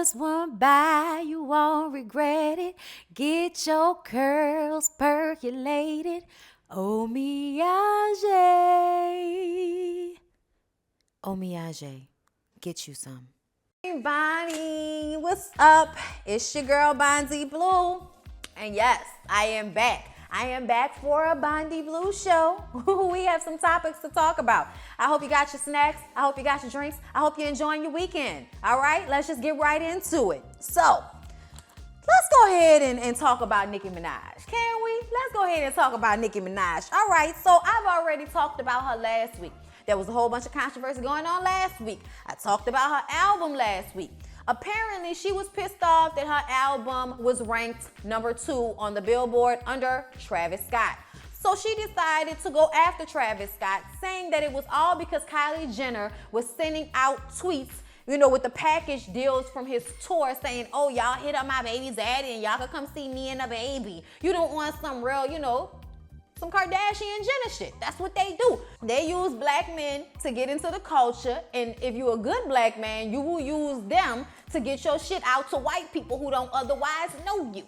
just one bite, you won't regret it. Get your curls percolated. Oh, Miage. Oh, Miage. Get you some. Hey, Bonnie, what's up? It's your girl, Bondy Blue. And yes, I am back. I am back for a Bondy Blue show. We have some topics to talk about. I hope you got your snacks. I hope you got your drinks. I hope you're enjoying your weekend. All right, let's just get right into it. So, let's go ahead and talk about Nicki Minaj. Can we? Let's go ahead and talk about Nicki Minaj. All right, so I've already talked about her last week. There was a whole bunch of controversy going on last week. I talked about her album last week. Apparently, she was pissed off that her album was ranked number 2 on the Billboard under Travis Scott. So she decided to go after Travis Scott, saying that it was all because Kylie Jenner was sending out tweets, with the package deals from his tour saying, oh, y'all hit up my baby's daddy and y'all can come see me and the baby. You don't want some real, some Kardashian Jenner shit. That's what they do. They use black men to get into the culture, and if you're a good black man, you will use them to get your shit out to white people who don't otherwise know you.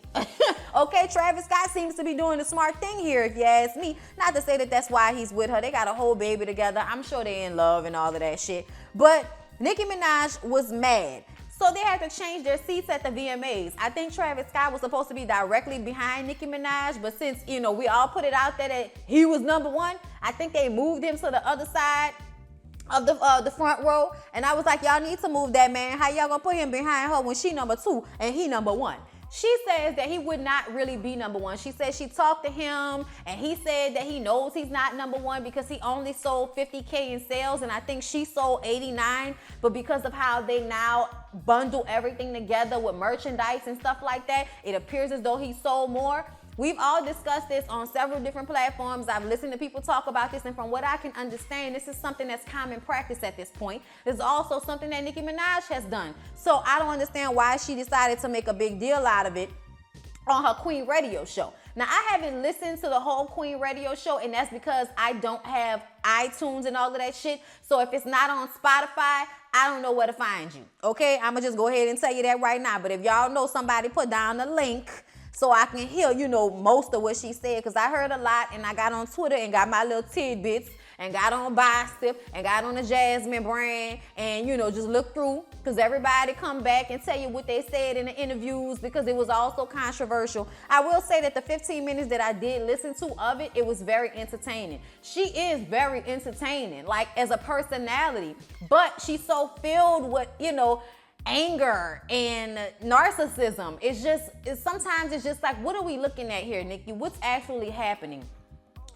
Okay, Travis Scott seems to be doing the smart thing here, if you ask me. Not to say that that's why he's with her. They got a whole baby together. I'm sure they're in love and all of that shit. But Nicki Minaj was mad. So they had to change their seats at the VMAs. I think Travis Scott was supposed to be directly behind Nicki Minaj, but since, we all put it out there that he was number 1, I think they moved him to the other side of the front row. And I was like, y'all need to move that man. How y'all gonna put him behind her when she number 2 and he number 1? She says that he would not really be number 1. She said she talked to him and he said that he knows he's not number 1 because he only sold 50K in sales, and I think she sold 89. But because of how they now bundle everything together with merchandise and stuff like that, it appears as though he sold more. We've all discussed this on several different platforms. I've listened to people talk about this, and from what I can understand, this is something that's common practice at this point. It's also something that Nicki Minaj has done. So I don't understand why she decided to make a big deal out of it on her Queen Radio show. Now, I haven't listened to the whole Queen Radio show, and that's because I don't have iTunes and all of that shit. So if it's not on Spotify, I don't know where to find you. Okay, I'm gonna just go ahead and tell you that right now. But if y'all know somebody, put down the link so I can hear, most of what she said, because I heard a lot, and I got on Twitter and got my little tidbits, and got on Bystip, and got on the Jasmine brand, and, just look through, because everybody come back and tell you what they said in the interviews, because it was also controversial. I will say that the 15 minutes that I did listen to of it, it was very entertaining. She is very entertaining, like, as a personality, but she's so filled with, anger and narcissism. Sometimes it's just like, what are we looking at here, Nicki? What's actually happening?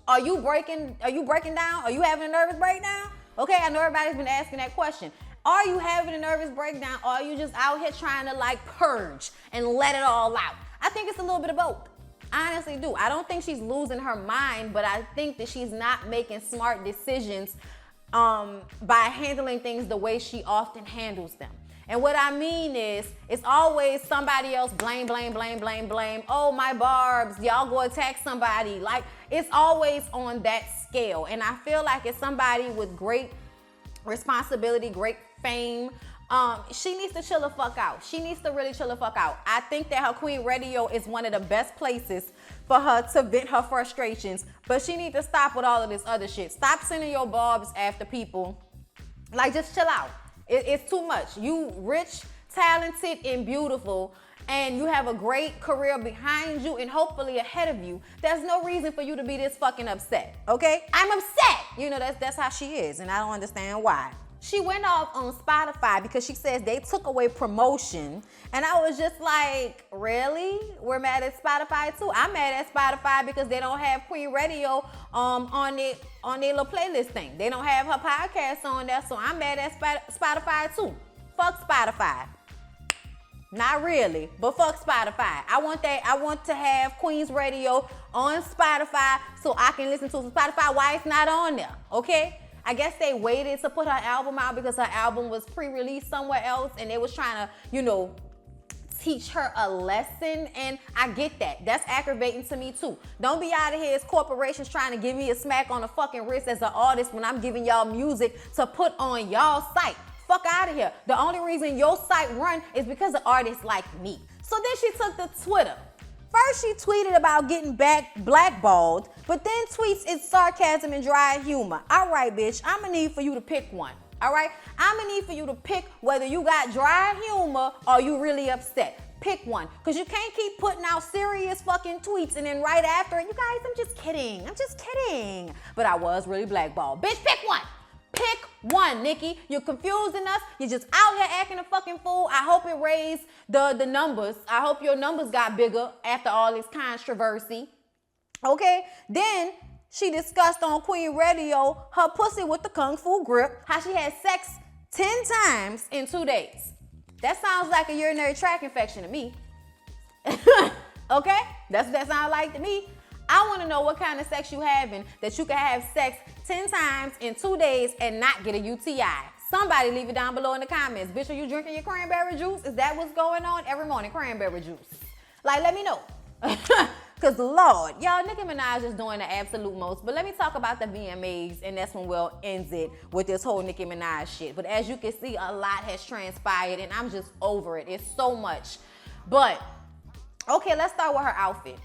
Are you breaking down? Are you having a nervous breakdown? Okay, I know everybody's been asking that question. Are you having a nervous breakdown, or are you just out here trying to purge and let it all out? I think it's a little bit of both. I honestly do. I don't think she's losing her mind, but I think that she's not making smart decisions by handling things the way she often handles them. And what I mean is, it's always somebody else, blame. Oh, my barbs, y'all go attack somebody. Like, it's always on that scale. And I feel like as somebody with great responsibility, great fame, she needs to chill the fuck out. She needs to really chill the fuck out. I think that her Queen Radio is one of the best places for her to vent her frustrations, but she needs to stop with all of this other shit. Stop sending your barbs after people. Like, just chill out. It's too much. You rich, talented, and beautiful, and you have a great career behind you and hopefully ahead of you. There's no reason for you to be this fucking upset, okay? I'm upset. That's how she is, and I don't understand why. She went off on Spotify because she says they took away promotion, and I was just like, really? We're mad at Spotify too? I'm mad at Spotify because they don't have Queen Radio on their little playlist thing. They don't have her podcast on there, so I'm mad at Spotify too. Fuck Spotify. Not really, but fuck Spotify. I want to have Queen's Radio on Spotify so I can listen to Spotify while it's not on there, okay? I guess they waited to put her album out because her album was pre-released somewhere else, and they was trying to, teach her a lesson, and I get that. That's aggravating to me too. Don't be out of here as corporations trying to give me a smack on the fucking wrist as an artist when I'm giving y'all music to put on y'all site. fuck out of here. The only reason your site run is because of artists like me. So then she took to Twitter. First, she tweeted about getting blackballed, but then tweets it's sarcasm and dry humor. All right, bitch, I'm gonna need for you to pick one. All right? I'm gonna need for you to pick whether you got dry humor or you really upset. Pick one, because you can't keep putting out serious fucking tweets and then right after it, you guys, I'm just kidding. But I was really blackballed. Bitch, pick one. Pick one, Nicki. You're confusing us. You're just out here acting a fucking fool. I hope it raised the numbers. I hope your numbers got bigger after all this controversy. Okay? Then she discussed on Queen Radio her pussy with the kung fu grip, how she had sex 10 times in 2 days. That sounds like a urinary tract infection to me. Okay? That's what that sounds like to me. I want to know what kind of sex you having that you can have sex 10 times in 2 days and not get a UTI. Somebody leave it down below in the comments. Bitch, are you drinking your cranberry juice? Is that what's going on? Every morning, cranberry juice. Like, let me know. Because, Lord, y'all, Nicki Minaj is doing the absolute most. But let me talk about the VMAs, and that's when we'll end it with this whole Nicki Minaj shit. But as you can see, a lot has transpired, and I'm just over it. It's so much. But, okay, let's start with her outfit.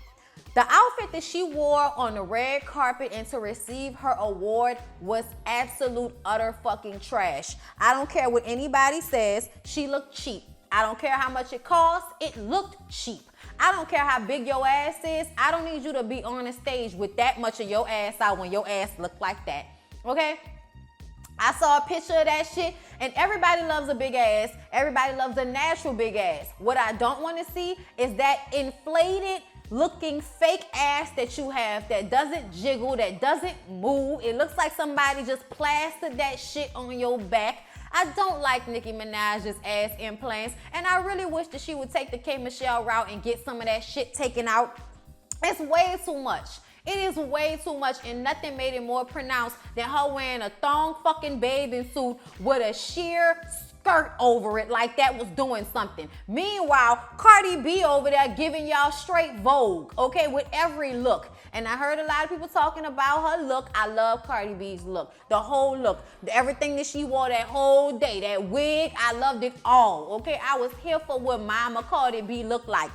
The outfit that she wore on the red carpet and to receive her award was absolute utter fucking trash. I don't care what anybody says, she looked cheap. I don't care how much it cost, it looked cheap. I don't care how big your ass is, I don't need you to be on the stage with that much of your ass out when your ass look like that, okay? I saw a picture of that shit, and everybody loves a big ass. Everybody loves a natural big ass. What I don't want to see is that inflated looking fake ass that you have that doesn't jiggle, that doesn't move. It looks like somebody just plastered that shit on your back. I don't like Nicki Minaj's ass implants, and I really wish that she would take the K Michelle route and get some of that shit taken out. It's way too much. It is way too much, and nothing made it more pronounced than her wearing a thong fucking bathing suit with a sheer skirt over it like that was doing something. Meanwhile, Cardi B over there giving y'all straight Vogue, okay, with every look. And I heard a lot of people talking about her look. I love Cardi B's look, the whole look, everything that she wore that whole day, that wig, I loved it all, okay? I was here for what Mama Cardi B looked like.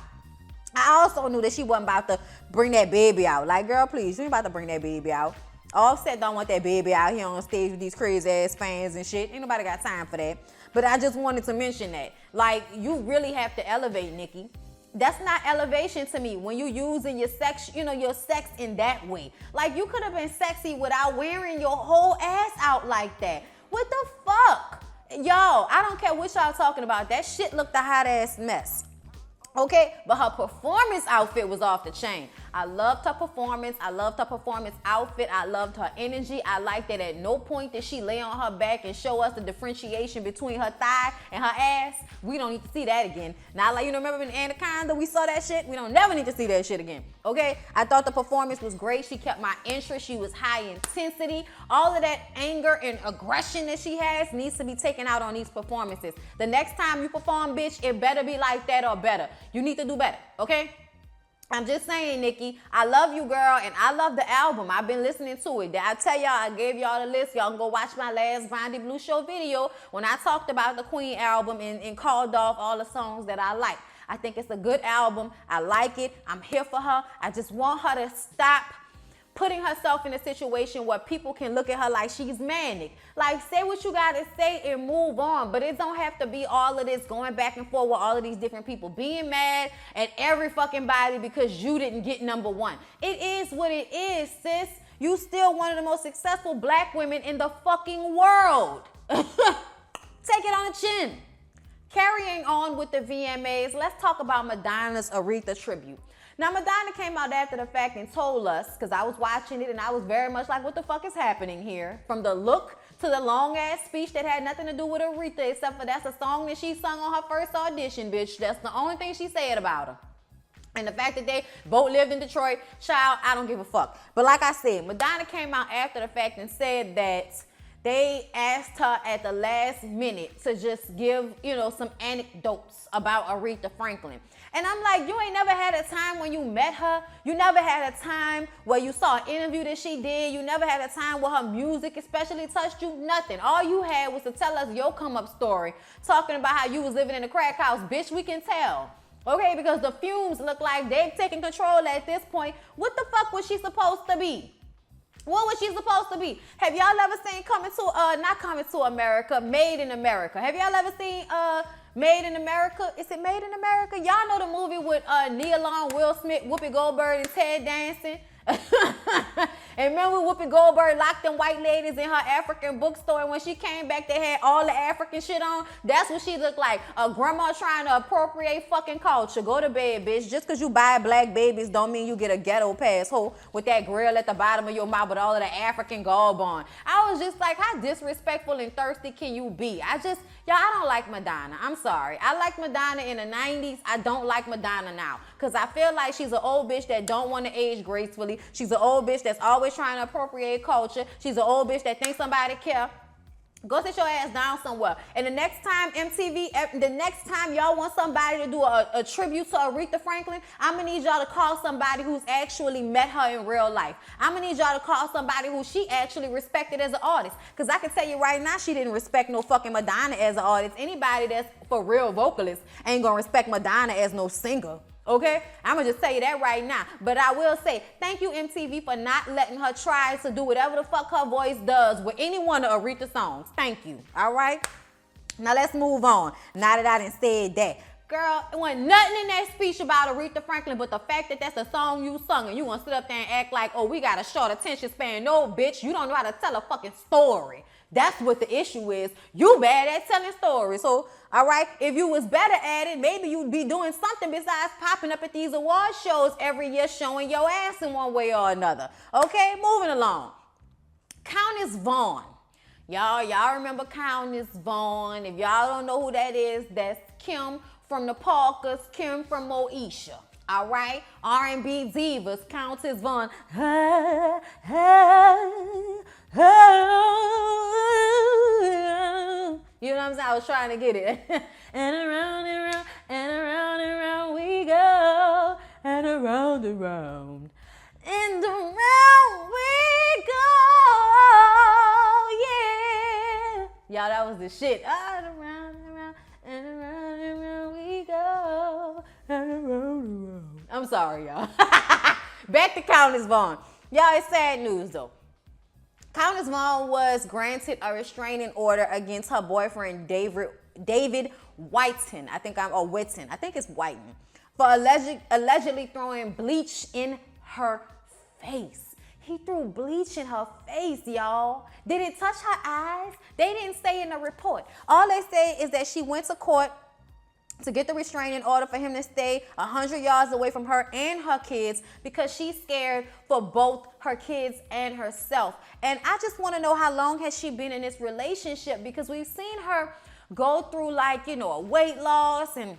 I also knew that she wasn't about to bring that baby out. Like, girl, please, you ain't about to bring that baby out. Offset don't want that baby out here on stage with these crazy ass fans and shit. Ain't nobody got time for that. But I just wanted to mention that. Like, you really have to elevate, Nicki. That's not elevation to me when you using your sex, your sex in that way. Like, you could have been sexy without wearing your whole ass out like that. What the fuck? Y'all, I don't care what y'all talking about. That shit looked a hot ass mess. Okay, but her performance outfit was off the chain. I loved her performance. I loved her performance outfit. I loved her energy. I liked that at no point did she lay on her back and show us the differentiation between her thigh and her ass. We don't need to see that again. Not like, remember in Anaconda, we saw that shit? We don't never need to see that shit again, okay? I thought the performance was great. She kept my interest. She was high intensity. All of that anger and aggression that she has needs to be taken out on these performances. The next time you perform, bitch, it better be like that or better. You need to do better, okay? I'm just saying, Nicki, I love you, girl, and I love the album. I've been listening to it. Did I tell y'all I gave y'all the list? Y'all can go watch my last Bondy Blue Show video when I talked about the Queen album and called off all the songs that I like. I think it's a good album. I like it. I'm here for her. I just want her to stop putting herself in a situation where people can look at her like she's manic. Like, say what you gotta say and move on, but it don't have to be all of this going back and forth with all of these different people being mad at every fucking body because you didn't get number one. It is what it is, sis. You still one of the most successful black women in the fucking world. Take it on the chin. Carrying on with the VMAs, let's talk about Madonna's Aretha tribute. Now, Madonna came out after the fact and told us, because I was watching it and I was very much like, what the fuck is happening here? From the look to the long-ass speech that had nothing to do with Aretha, except for that's a song that she sung on her first audition, bitch. That's the only thing she said about her. And the fact that they both lived in Detroit, child, I don't give a fuck. But like I said, Madonna came out after the fact and said that they asked her at the last minute to just give, some anecdotes about Aretha Franklin. And I'm like, you ain't never had a time when you met her. You never had a time where you saw an interview that she did. You never had a time where her music especially touched you. Nothing. All you had was to tell us your come up story, talking about how you was living in a crack house. Bitch, we can tell. Okay, because the fumes look like they've taken control at this point. What the fuck was she supposed to be? What was she supposed to be? Have y'all ever seen not Coming to America, Made in America? Have y'all ever seen Made in America? Is it Made in America? Y'all know the movie with Nia Long, Will Smith, Whoopi Goldberg, and Ted Danson? And remember Whoopi Goldberg locked them white ladies in her African bookstore, and when she came back they had all the African shit on? That's what she looked like. A grandma trying to appropriate fucking culture. Go to bed, bitch. Just because you buy black babies don't mean you get a ghetto pass hoe with that grill at the bottom of your mouth with all of the African garb on. I was just like, how disrespectful and thirsty can you be? I don't like Madonna. I'm sorry. I liked Madonna in the 90s. I don't like Madonna now. Because I feel like she's an old bitch that don't want to age gracefully. She's an old bitch that's always trying to appropriate culture. She's an old bitch that thinks somebody care. Go sit your ass down somewhere. And the next time y'all want somebody to do a tribute to Aretha Franklin, I'm going to need y'all to call somebody who's actually met her in real life. I'm going to need y'all to call somebody who she actually respected as an artist. Because I can tell you right now, she didn't respect no fucking Madonna as an artist. Anybody that's for real vocalist ain't going to respect Madonna as no singer. Okay? I'm going to just tell you that right now. But I will say, thank you, MTV, for not letting her try to do whatever the fuck her voice does with any one of Aretha's songs. Thank you. All right? Now let's move on. Now that I done said that. Girl, it wasn't nothing in that speech about Aretha Franklin but the fact that that's a song you sung and you want to sit up there and act like, oh, we got a short attention span. No, bitch, you don't know how to tell a fucking story. That's what the issue is. You bad at telling stories. So, all right, if you was better at it, maybe you'd be doing something besides popping up at these award shows every year showing your ass in one way or another. Okay, moving along. Countess Vaughn. Y'all remember Countess Vaughn. If y'all don't know who that is, that's Kim from the Parkers, Kim from Moesha. All right, R&B divas, Countess Vaughn. You know what I'm saying? I was trying to get it. And around and round, and around and round we go, and around and round, and around we go, yeah. Y'all, that was the shit. And around and round, and around and round we go, and around and round. I'm sorry, y'all. Back to Countess Vaughn. Y'all, it's sad news, though. Countess Vaughn was granted a restraining order against her boyfriend, David Whiten. Whiten. I think it's Whiten. For allegedly throwing bleach in her face. He threw bleach in her face, y'all. Did it touch her eyes? They didn't say in the report. All they say is that she went to court to get the restraining order for him to stay 100 yards away from her and her kids because she's scared for both her kids and herself. And I just want to know, how long has she been in this relationship? Because we've seen her go through a weight loss and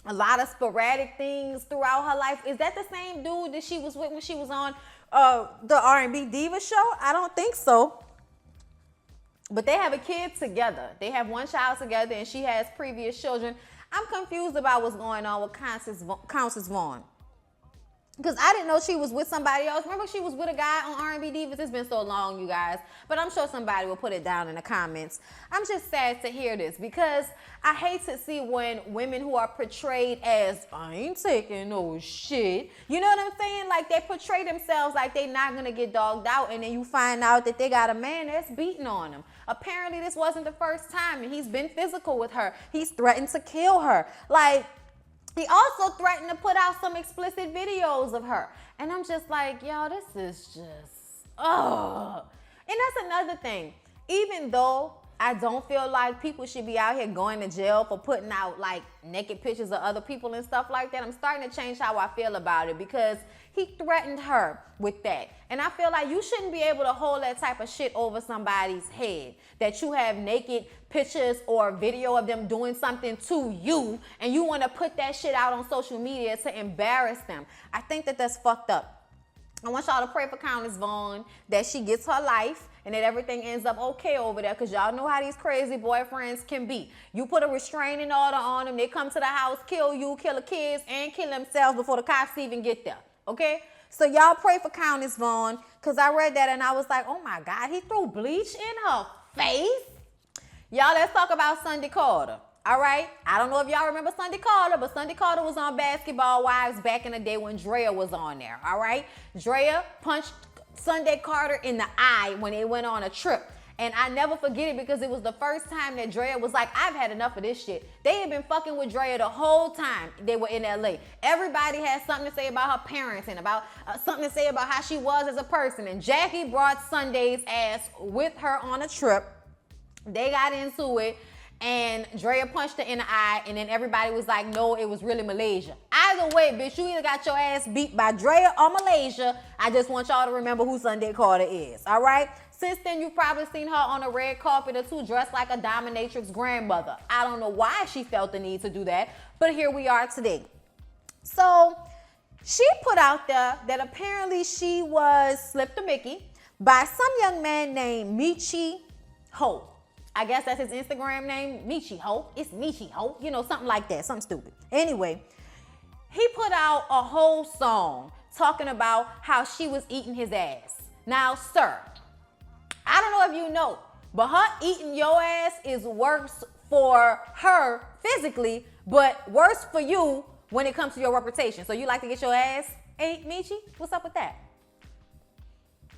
a lot of sporadic things throughout her life. Is that the same dude that she was with when she was on the R&B Diva show? I don't think so. But they have a kid together. They have one child together and she has previous children. I'm confused about what's going on with Countess Vaughn. Because I didn't know she was with somebody else. Remember she was with a guy on R&B Divas? It's been so long, you guys. But I'm sure somebody will put it down in the comments. I'm just sad to hear this because I hate to see when women who are portrayed as, I ain't taking no shit. You know what I'm saying? Like they portray themselves like they're not going to get dogged out. And then you find out that they got a man that's beating on them. Apparently this wasn't the first time. And he's been physical with her. He's threatened to kill her. He also threatened to put out some explicit videos of her. And I'm just like, y'all, this is just, ugh. And that's another thing. Even though I don't feel like people should be out here going to jail for putting out naked pictures of other people and stuff like that, I'm starting to change how I feel about it because he threatened her with that. And I feel like you shouldn't be able to hold that type of shit over somebody's head. That you have naked pictures or video of them doing something to you and you want to put that shit out on social media to embarrass them. I think that that's fucked up. I want y'all to pray for Countess Vaughn that she gets her life and that everything ends up okay over there, because y'all know how these crazy boyfriends can be. You put a restraining order on them, they come to the house, kill you, kill the kids, and kill themselves before the cops even get there, okay? So y'all pray for Countess Vaughn, because I read that and I was like, oh my God, he threw bleach in her face? Y'all, let's talk about Sunday Carter. All right, I don't know if y'all remember Sunday Carter, but Sunday Carter was on Basketball Wives back in the day when Drea was on there. All right, Drea punched Sunday Carter in the eye when they went on a trip. And I never forget it, because it was the first time that Drea was like, I've had enough of this shit. They had been fucking with Drea the whole time they were in LA. Everybody had something to say about her parents and about something to say about how she was as a person. And Jackie brought Sunday's ass with her on a trip. They got into it. And Drea punched her in the eye, and then everybody was like, no, it was really Malaysia. Either way, bitch, you either got your ass beat by Drea or Malaysia. I just want y'all to remember who Sunday Carter is, all right? Since then, you've probably seen her on a red carpet or two dressed like a dominatrix grandmother. I don't know why she felt the need to do that, but here we are today. So she put out there that apparently she was slipped to Mickey by some young man named Michi Ho. I guess that's his Instagram name, Michi Ho. It's Michi Ho, you know, something like that, something stupid. Anyway, he put out a whole song talking about how she was eating his ass. Now, sir, I don't know if you know, but her eating your ass is worse for her physically, but worse for you when it comes to your reputation. So you like to get your ass ate, Michi? What's up with that?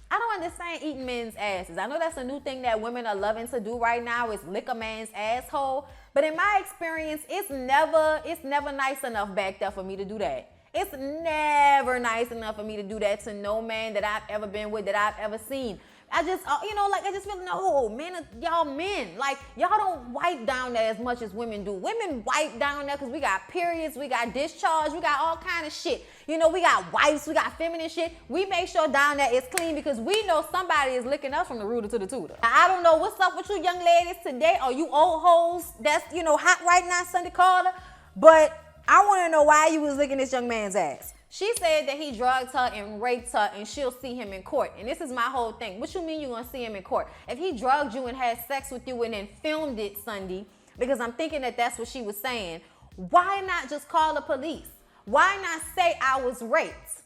I don't understand eating men's asses. I know that's a new thing that women are loving to do right now, is lick a man's asshole. But in my experience, it's never nice enough back there for me to do that. It's never nice enough for me to do that to no man that I've ever been with, that I've ever seen. I just, I just feel, no, men, y'all men, like, y'all don't wipe down there as much as women do. Women wipe down there because we got periods, we got discharge, we got all kind of shit. You know, we got wipes, we got feminine shit. We make sure down there is clean because we know somebody is licking us from the rooter to the tutor. Now, I don't know what's up with you young ladies today, or you old hoes that's, hot right now, Sunday Carter, but I want to know why you was licking this young man's ass. She said that he drugged her and raped her and she'll see him in court. And this is my whole thing. What you mean you're going to see him in court? If he drugged you and had sex with you and then filmed it Sunday, because I'm thinking that that's what she was saying, why not just call the police? Why not say I was raped?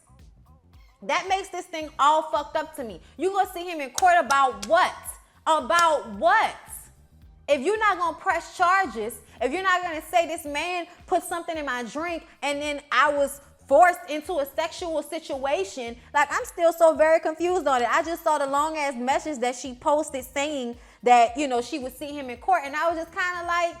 That makes this thing all fucked up to me. You going to see him in court about what? About what? If you're not going to press charges, if you're not going to say this man put something in my drink and then I was forced into a sexual situation, like, I'm still so very confused on it. I just saw the long ass message that she posted saying that, she would see him in court, and I was just kind of like,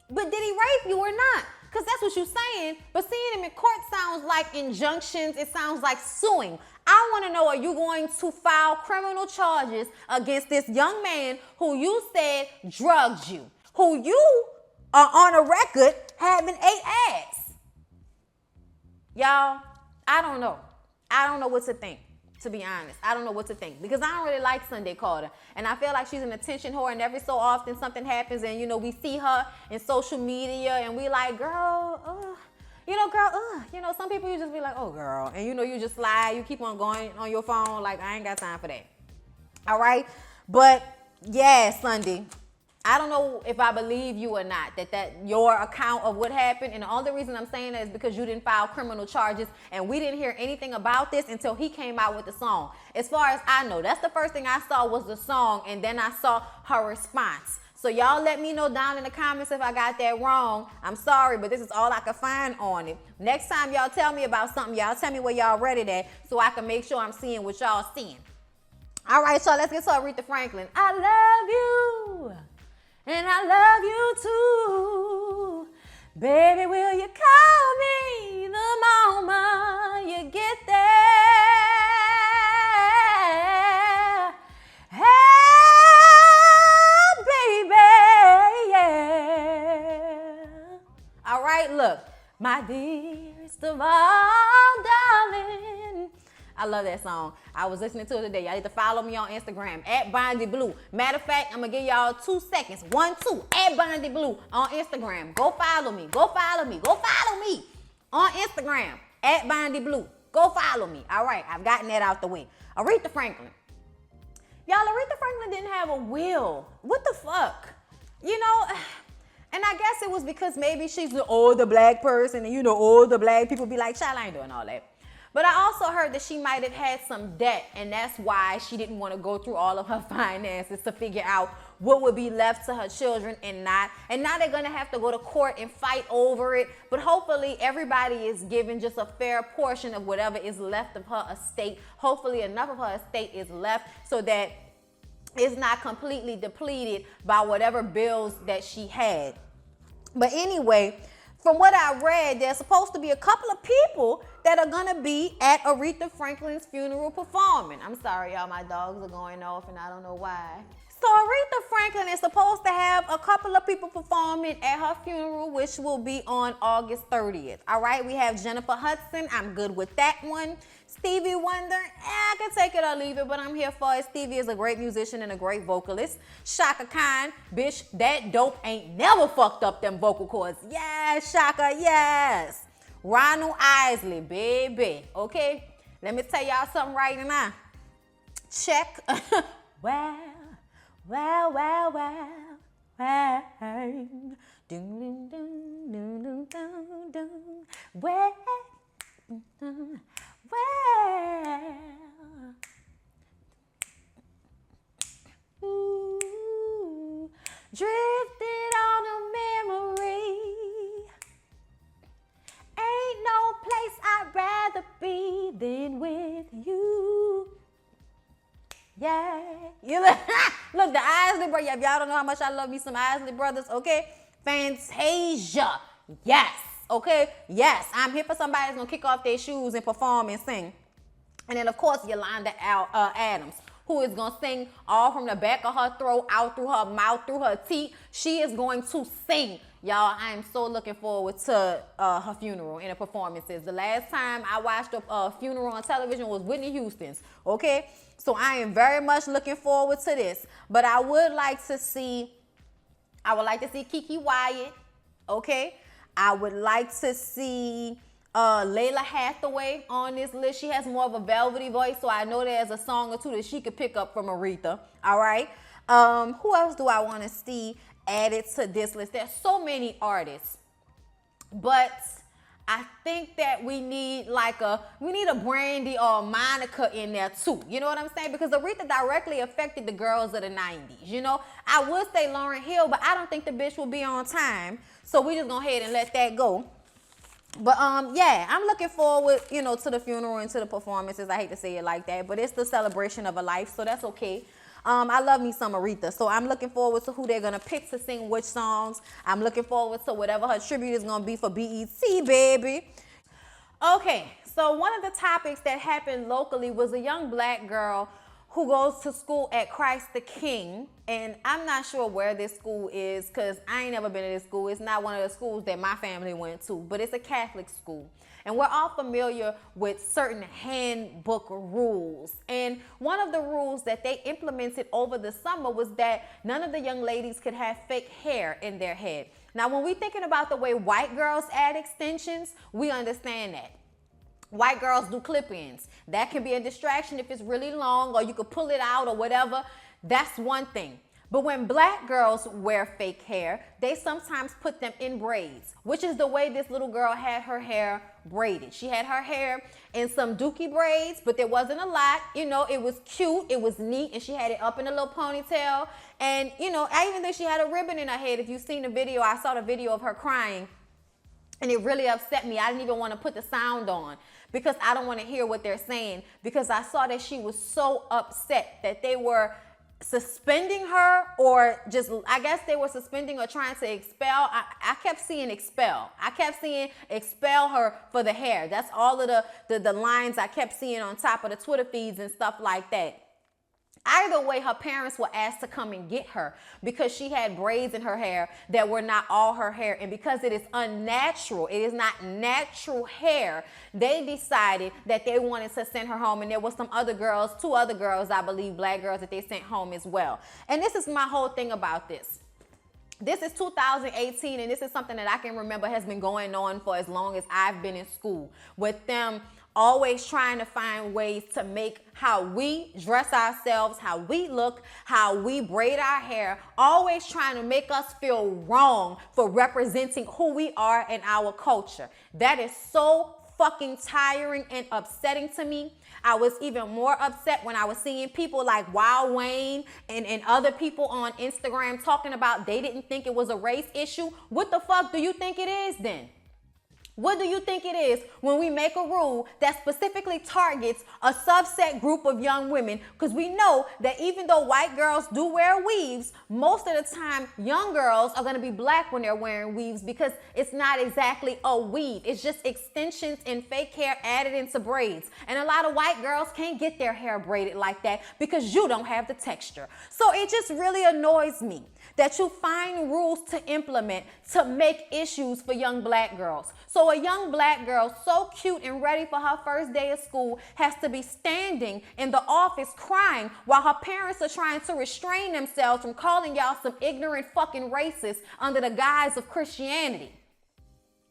but did he rape you or not? Because that's what you're saying, but seeing him in court sounds like injunctions. It sounds like suing. I want to know, are you going to file criminal charges against this young man who you said drugged you, who you are on a record having ate ass? Y'all, I don't know. I don't know what to think, to be honest. I don't know what to think because I don't really like Sunday Carter. And I feel like she's an attention whore, and every so often something happens and, we see her in social media and we like, girl, some people you just be like, oh, girl. And, you just slide. You keep on going on your phone like, I ain't got time for that. All right? But, yeah, Sunday, I don't know if I believe you or not, that your account of what happened, and the only reason I'm saying that is because you didn't file criminal charges, and we didn't hear anything about this until he came out with the song. As far as I know, that's the first thing I saw was the song, and then I saw her response. So y'all let me know down in the comments if I got that wrong. I'm sorry, but this is all I could find on it. Next time y'all tell me about something, y'all tell me where y'all read it at so I can make sure I'm seeing what y'all seeing. All right, y'all, let's get to Aretha Franklin. I love you. And I love you too. Baby, will you call me the moment you get there? Hey, baby, yeah. All right, look. My dearest of all, darling. I love that song. I was listening to it today. Y'all need to follow me on Instagram at BONDY.BRITTANY. Matter of fact, I'm going to give y'all 2 seconds. 1, 2, at BONDY.BRITTANY on Instagram. Go follow me. Go follow me. Go follow me on Instagram at BONDY.BRITTANY. Go follow me. All right, I've gotten that out the way. Aretha Franklin. Y'all, Aretha Franklin didn't have a will. What the fuck? You know, and I guess it was because maybe she's an older black person and, you know, older black people be like, child, I ain't doing all that. But I also heard that she might have had some debt, and that's why she didn't want to go through all of her finances to figure out what would be left to her children and not. And now they're going to have to go to court and fight over it. But hopefully everybody is given just a fair portion of whatever is left of her estate. Hopefully enough of her estate is left so that it's not completely depleted by whatever bills that she had. But anyway, from what I read, there's supposed to be a couple of people that are going to be at Aretha Franklin's funeral performing. I'm sorry, y'all, my dogs are going off and I don't know why. So Aretha Franklin is supposed to have a couple of people performing at her funeral, which will be on August 30th. All right, we have Jennifer Hudson. I'm good with that one. Stevie Wonder, I can take it or leave it, but I'm here for it. Stevie is a great musician and a great vocalist. Shaka Khan, bitch, that dope ain't never fucked up them vocal cords. Yes, Shaka, yes. Ronald Isley, baby, okay? Let me tell y'all something right now. Check. Wow, wow, wow, wow, wow. Dun, dun, dun, dun, dun, dun, dun. Wow. Well, ooh, drifted on a memory. Ain't no place I'd rather be than with you. Yeah. You look, the Isley Brothers. If y'all don't know how much I love me some Isley Brothers, okay? Fantasia. Yes. Okay, yes, I'm here for somebody that's gonna kick off their shoes and perform and sing. And then, of course, Yolanda Adams, who is gonna sing all from the back of her throat, out through her mouth, through her teeth. She is going to sing. Y'all, I am so looking forward to her funeral and the performances. The last time I watched a funeral on television was Whitney Houston's, okay? So I am very much looking forward to this. But I would like to see Kiki Wyatt, okay? I would like to see Layla Hathaway on this list. She has more of a velvety voice, so I know there's a song or two that she could pick up from Aretha. All right. Who else do I want to see added to this list? There's so many artists, but I think that we need a Brandy or a Monica in there too. You know what I'm saying? Because Aretha directly affected the girls of the 90s. You know, I would say Lauryn Hill, but I don't think the bitch will be on time. So we just go ahead and let that go. But yeah, I'm looking forward, you know, to the funeral and to the performances. I hate to say it like that, but it's the celebration of a life, so that's okay. I love me some Aretha, so I'm looking forward to who they're gonna pick to sing which songs. I'm looking forward to whatever her tribute is gonna be for BET, baby. Okay, so one of the topics that happened locally was a young black girl who goes to school at Christ the King. And I'm not sure where this school is because I ain't never been to this school. It's not one of the schools that my family went to, but it's a Catholic school. And we're all familiar with certain handbook rules. And one of the rules that they implemented over the summer was that none of the young ladies could have fake hair in their head. Now, when we're thinking about the way white girls add extensions, we understand that. White girls do clip-ins. That can be a distraction if it's really long or you could pull it out or whatever. That's one thing. But when black girls wear fake hair, they sometimes put them in braids, which is the way this little girl had her hair braided. She had her hair in some dookie braids, but there wasn't a lot. You know, it was cute, it was neat, and she had it up in a little ponytail. And, you know, I even think she had a ribbon in her head. If you've seen the video, I saw the video of her crying, and it really upset me. I didn't even want to put the sound on because I don't want to hear what they're saying, because I saw that she was so upset that they were suspending her, or just, I guess they were suspending or trying to expel. I kept seeing expel. I kept seeing expel her for the hair. That's all of the lines I kept seeing on top of the Twitter feeds and stuff like that. Either way, her parents were asked to come and get her because she had braids in her hair that were not all her hair. And because it is unnatural, it is not natural hair, they decided that they wanted to send her home. And there were some other girls, 2 other girls, I believe, black girls, that they sent home as well. And this is my whole thing about this. This is 2018, and this is something that I can remember has been going on for as long as I've been in school, with them always trying to find ways to make how we dress ourselves, how we look, how we braid our hair, always trying to make us feel wrong for representing who we are in our culture. That is so fucking tiring and upsetting to me. I was even more upset when I was seeing people like Wild Wayne and other people on Instagram talking about they didn't think it was a race issue. What the fuck do you think it is then? What do you think it is when we make a rule that specifically targets a subset group of young women? Because we know that even though white girls do wear weaves, most of the time young girls are going to be black when they're wearing weaves because it's not exactly a weave. It's just extensions and fake hair added into braids. And a lot of white girls can't get their hair braided like that because you don't have the texture. So it just really annoys me that you find rules to implement to make issues for young black girls. So a young black girl so cute and ready for her first day of school has to be standing in the office crying while her parents are trying to restrain themselves from calling y'all some ignorant fucking racists under the guise of Christianity.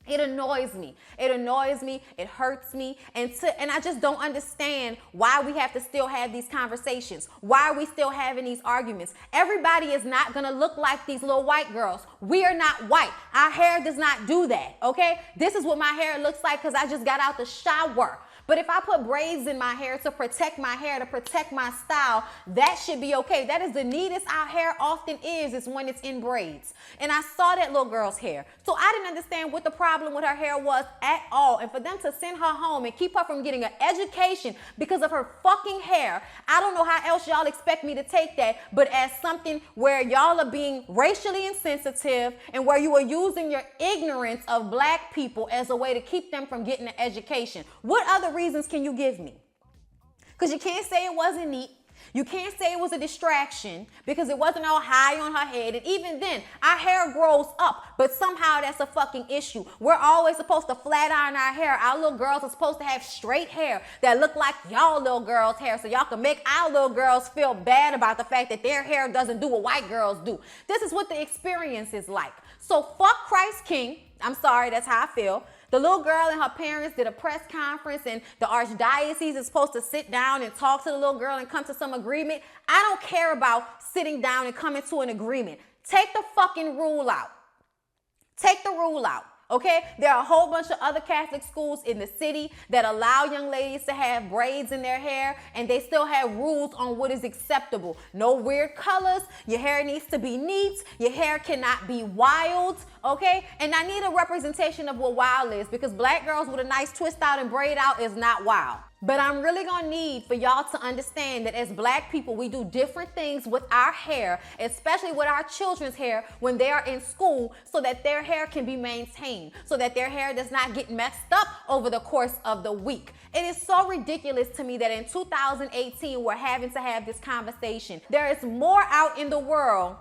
It annoys me. It annoys me. It hurts me. And I just don't understand why we have to still have these conversations. Why are we still having these arguments? Everybody is not going to look like these little white girls. We are not white. Our hair does not do that, okay? This is what my hair looks like because I just got out the shower. But if I put braids in my hair to protect my hair, to protect my style, that should be okay. That is the neatest our hair often is when it's in braids. And I saw that little girl's hair. So I didn't understand what the problem with her hair was at all. And for them to send her home and keep her from getting an education because of her fucking hair, I don't know how else y'all expect me to take that, but as something where y'all are being racially insensitive and where you are using your ignorance of black people as a way to keep them from getting an education. What other reasons can you give me? Because you can't say it wasn't neat. You can't say it was a distraction because it wasn't all high on her head. And even then, our hair grows up, but somehow that's a fucking issue. We're always supposed to flat iron our hair. Our little girls are supposed to have straight hair that look like y'all little girls' hair so y'all can make our little girls feel bad about the fact that their hair doesn't do what white girls do. This is what the experience is like. So fuck Christ King. I'm sorry, that's how I feel. The little girl and her parents did a press conference and the archdiocese is supposed to sit down and talk to the little girl and come to some agreement. I don't care about sitting down and coming to an agreement. Take the fucking rule out. Take the rule out. Okay, there are a whole bunch of other Catholic schools in the city that allow young ladies to have braids in their hair, and they still have rules on what is acceptable. No weird colors. Your hair needs to be neat. Your hair cannot be wild. Okay, and I need a representation of what wild is because black girls with a nice twist out and braid out is not wild. But I'm really gonna need for y'all to understand that as black people, we do different things with our hair, especially with our children's hair when they are in school, so that their hair can be maintained, so that their hair does not get messed up over the course of the week. It is so ridiculous to me that in 2018, we're having to have this conversation. There is more out in the world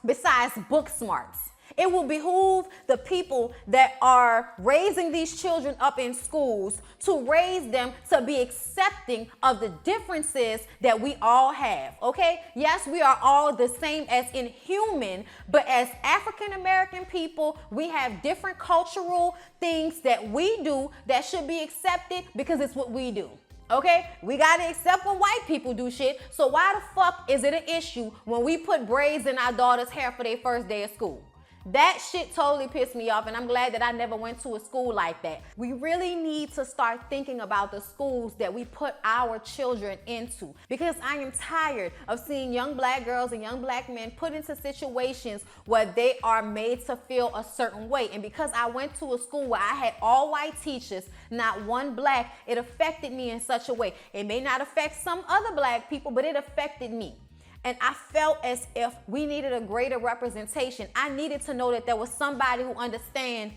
besides book smarts. It will behoove the people that are raising these children up in schools to raise them to be accepting of the differences that we all have, okay? Yes, we are all the same as in human, but as African American people, we have different cultural things that we do that should be accepted because it's what we do. Okay, we gotta accept when white people do shit. So why the fuck is it an issue when we put braids in our daughter's hair for their first day of school? That shit totally pissed me off, and I'm glad that I never went to a school like that. We really need to start thinking about the schools that we put our children into, because I am tired of seeing young black girls and young black men put into situations where they are made to feel a certain way. And because I went to a school where I had all white teachers, not one black, it affected me in such a way. It may not affect some other black people, but it affected me. And I felt as if we needed a greater representation. I needed to know that there was somebody who understood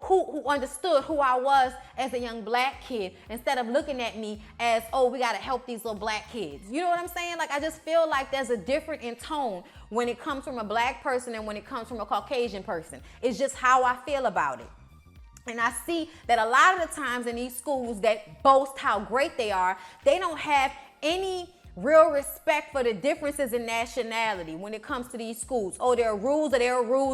who I was as a young black kid, instead of looking at me as, oh, we gotta help these little black kids. You know what I'm saying? Like, I just feel like there's a difference in tone when it comes from a black person and when it comes from a Caucasian person. It's just how I feel about it. And I see that a lot of the times in these schools that boast how great they are, they don't have any real respect for the differences in nationality when it comes to these schools. Oh, there are rules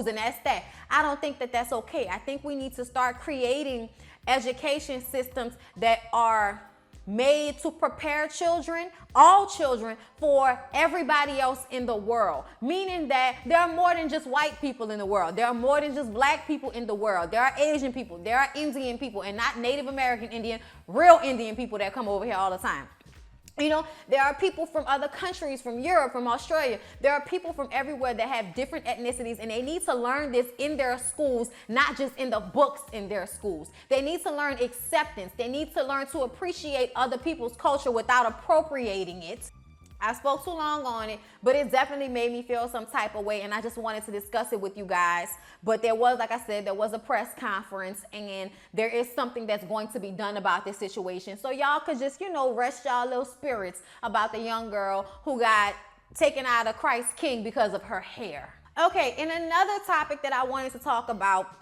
and that's that. I don't think that that's okay. I think we need to start creating education systems that are made to prepare children, all children, for everybody else in the world. Meaning that there are more than just white people in the world. There are more than just black people in the world. There are Asian people. There are Indian people, and not Native American Indian, real Indian people that come over here all the time. You know, there are people from other countries, from Europe, from Australia. There are people from everywhere that have different ethnicities, and they need to learn this in their schools, not just in the books in their schools. They need to learn acceptance. They need to learn to appreciate other people's culture without appropriating it. I spoke too long on it, but it definitely made me feel some type of way, and I just wanted to discuss it with you guys. But there was, like I said, there was a press conference, and there is something that's going to be done about this situation. So y'all could just, you know, rest y'all little spirits about the young girl who got taken out of Christ King because of her hair. Okay, and another topic that I wanted to talk about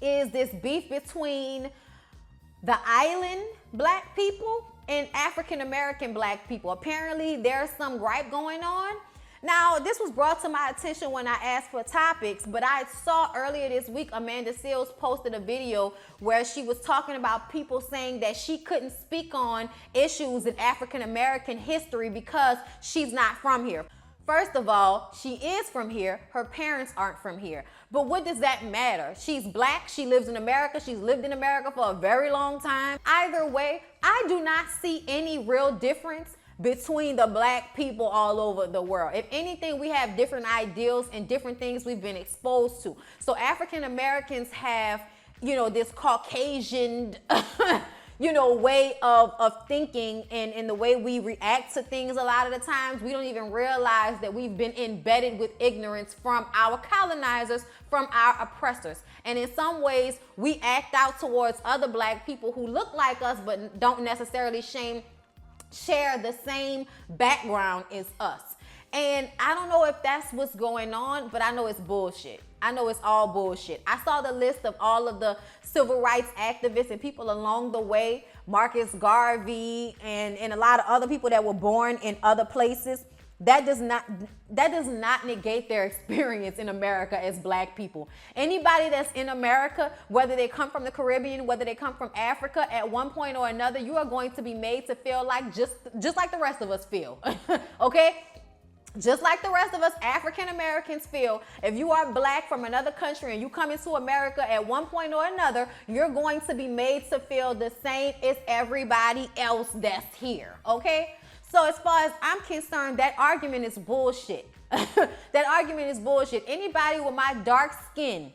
is this beef between the island black people and African American black people. Apparently there's some gripe going on. Now, this was brought to my attention when I asked for topics, but I saw earlier this week Amanda Seales posted a video where she was talking about people saying that she couldn't speak on issues in African American history because she's not from here. First of all, she is from here. Her parents aren't from here. But what does that matter? She's black. She lives in America. She's lived in America for a very long time. Either way, I do not see any real difference between the black people all over the world. If anything, we have different ideals and different things we've been exposed to. So African Americans have, you know, this Caucasian you know, way of thinking, and in the way we react to things a lot of the times, we don't even realize that we've been embedded with ignorance from our colonizers, from our oppressors. And in some ways, we act out towards other black people who look like us but don't necessarily share the same background as us. And I don't know if that's what's going on, but I know it's bullshit. I know it's all bullshit. I saw the list of all of the civil rights activists and people along the way, Marcus Garvey and a lot of other people that were born in other places. That does not negate their experience in America as black people. Anybody that's in America, whether they come from the Caribbean, whether they come from Africa, at one point or another, you are going to be made to feel like just like the rest of us feel. Okay? Just like the rest of us African Americans feel, if you are black from another country and you come into America at one point or another, you're going to be made to feel the same as everybody else that's here, okay? So as far as I'm concerned, that argument is bullshit. That argument is bullshit. Anybody with my dark skin,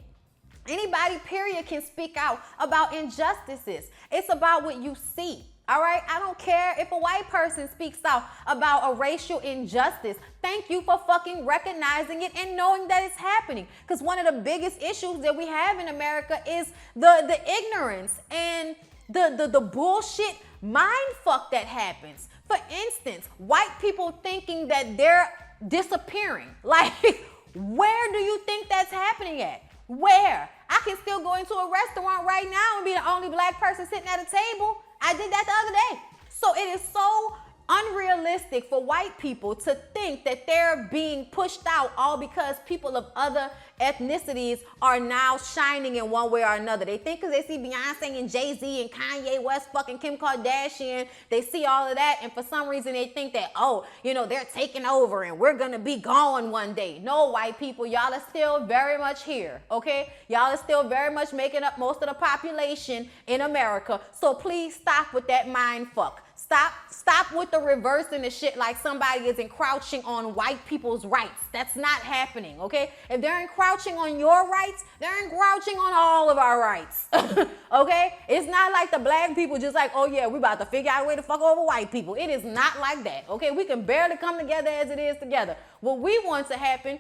anybody period, can speak out about injustices. It's about what you see. All right, I don't care if a white person speaks out about a racial injustice. Thank you for fucking recognizing it and knowing that it's happening. Because one of the biggest issues that we have in America is the ignorance and the bullshit mind fuck that happens. For instance, white people thinking that they're disappearing. Like, where do you think that's happening at? Where? I can still go into a restaurant right now and be the only black person sitting at a table. I did that the other day. So it is so unrealistic for white people to think that they're being pushed out all because people of other ethnicities are now shining in one way or another. They think because they see Beyonce and Jay-Z and Kanye West, fucking Kim Kardashian, they see all of that, and for some reason they think that, oh, you know, they're taking over and we're gonna be gone one day. No, white people, y'all are still very much here, okay? Y'all are still very much making up most of the population in America. So please stop with that mind fuck. Stop with the reversing the shit like somebody is encroaching on white people's rights. That's not happening, okay? If they're encroaching on your rights, they're encroaching on all of our rights, okay? It's not like the black people just like, oh yeah, we about to figure out a way to fuck over white people. It is not like that, okay? We can barely come together as it is together. What we want to happen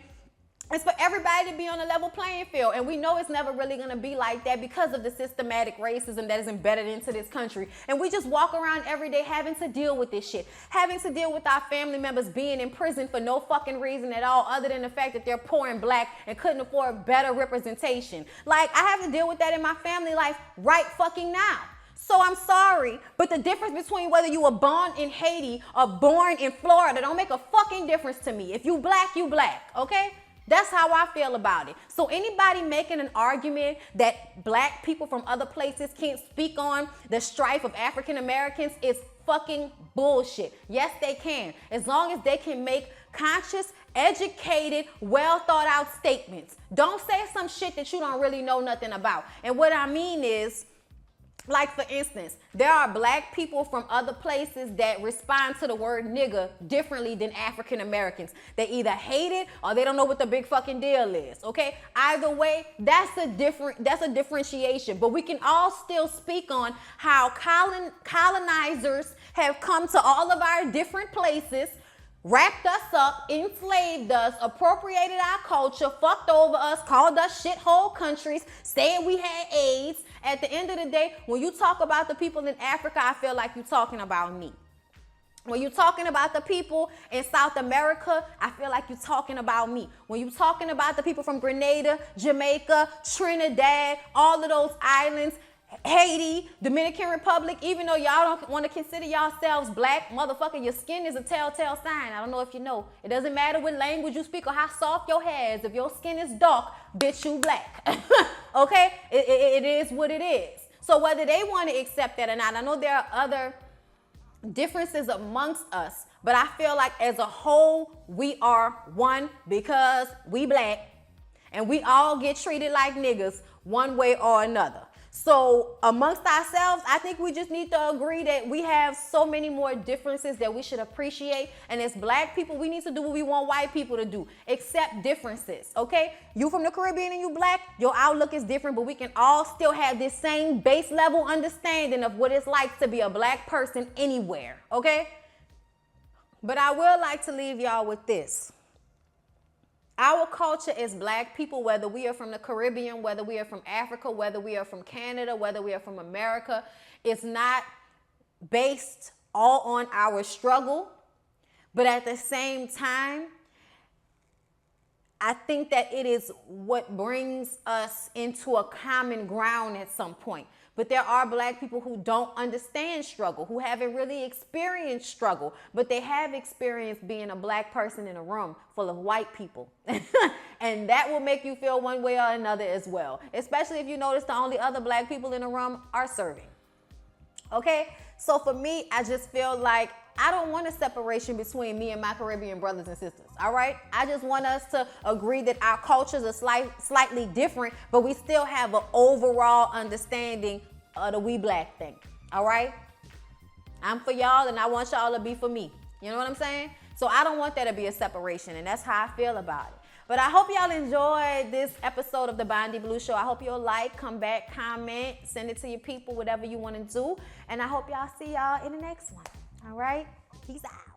is for everybody to be on a level playing field. And we know it's never really going to be like that because of the systematic racism that is embedded into this country. And we just walk around every day having to deal with this shit. Having to deal with our family members being in prison for no fucking reason at all other than the fact that they're poor and black and couldn't afford better representation. Like, I have to deal with that in my family life right fucking now. So I'm sorry, but the difference between whether you were born in Haiti or born in Florida don't make a fucking difference to me. If you black, you black, okay? That's how I feel about it. So anybody making an argument that black people from other places can't speak on the strife of African Americans is fucking bullshit. Yes, they can. As long as they can make conscious, educated, well thought out statements. Don't say some shit that you don't really know nothing about. And what I mean is, like for instance, there are black people from other places that respond to the word nigga differently than African Americans. They either hate it or they don't know what the big fucking deal is, okay? Either way, that's a differentiation. But we can all still speak on how colonizers have come to all of our different places, wrapped us up, enslaved us, appropriated our culture, fucked over us, called us shithole countries, said we had AIDS. At the end of the day, when you talk about the people in Africa, I feel like you're talking about me. When you're talking about the people in South America, I feel like you're talking about me. When you're talking about the people from Grenada, Jamaica, Trinidad, all of those islands, Haiti, Dominican Republic, even though y'all don't want to consider yourselves black, motherfucker, your skin is a telltale sign. I don't know if you know. It doesn't matter what language you speak or how soft your hair is. If your skin is dark, bitch, you black. Okay? It is what it is. So whether they want to accept that or not, I know there are other differences amongst us, but I feel like as a whole, we are one because we black and we all get treated like niggas one way or another. So amongst ourselves, I think we just need to agree that we have so many more differences that we should appreciate. And as black people, we need to do what we want white people to do, accept differences, okay? You from the Caribbean and you black, your outlook is different, but we can all still have this same base level understanding of what it's like to be a black person anywhere, okay? But I would like to leave y'all with this. Our culture as black people, whether we are from the Caribbean, whether we are from Africa, whether we are from Canada, whether we are from America, is not based all on our struggle. But at the same time, I think that it is what brings us into a common ground at some point. But there are black people who don't understand struggle, who haven't really experienced struggle, but they have experienced being a black person in a room full of white people. And that will make you feel one way or another as well, especially if you notice the only other black people in the room are serving. Okay? So for me, I just feel like I don't want a separation between me and my Caribbean brothers and sisters, all right? I just want us to agree that our cultures are slightly different, but we still have an overall understanding of the we black thing, all right? I'm for y'all and I want y'all to be for me. You know what I'm saying? So I don't want there to be a separation, and that's how I feel about it. But I hope y'all enjoyed this episode of the Bondy Blue Show. I hope you'll like, come back, comment, send it to your people, whatever you want to do. And I hope y'all see y'all in the next one. All right? Peace out.